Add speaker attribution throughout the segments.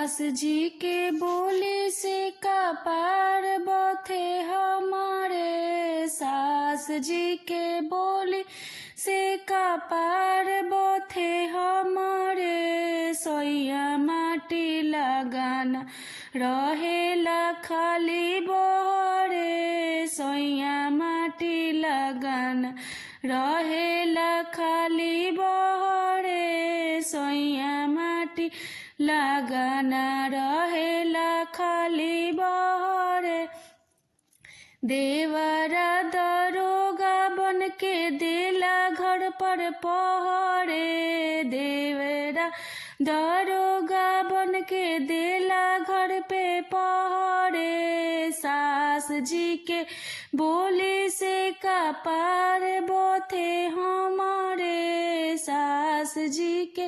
Speaker 1: सास जी के बोली से कपार बथे हमारे, सास जी के बोली से कपार बथे हमारे। सोइया माटी लगाना रहेला खाली बहरे, सोइया माटी लगाना रहेला खाली बहरे, सोइया माटी लगाना रहेला खाली बहरे। देवरा दरोगा बन के देला घर पर पहरे, देवरा दरोगा बन के देला घर पे पहरे। सास जी के बोली से कपार बथे हमारे, सास जी के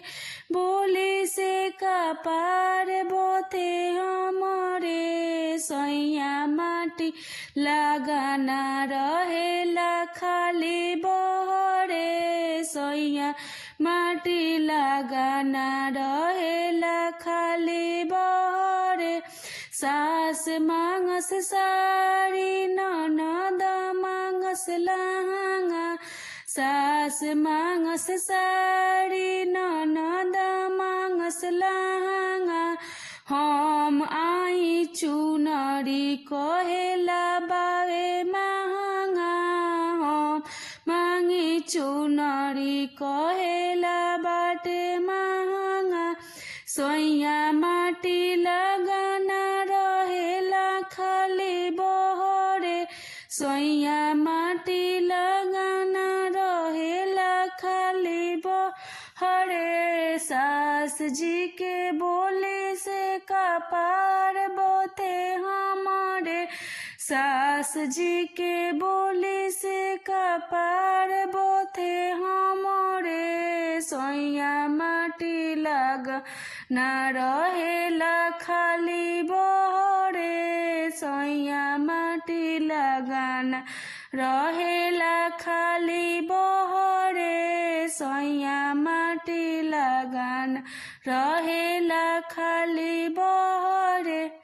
Speaker 1: बोली से कपार बथे हमारे। सोइया माटी लगाना रहेला खाली बहरे, सोइया माटी लगाना रहेला खाली बहरे। सास मांगस साड़ी ननद मांगस लहंगा, सास मांगस साड़ी ननद मांगस लहंगा। हम आई चुनरी कहेला बावे महंगा, हम मांगी चुनरी कहेला बाटे महंगा। सोइया माटी लगाना रहेला खाली बहरे, सोइया माटी लगाना रहेला खाली बहरे। सास जी के बोली से कपार बथे हमारे, सास जी के बोली से कपार बथे हमारे। सोइया माटी लगाना रहेला खाली बहरे, सोइया माटी लगाना रहेला खाली बहरे, सोइया माटी लगाना रहेला खाली बहरे।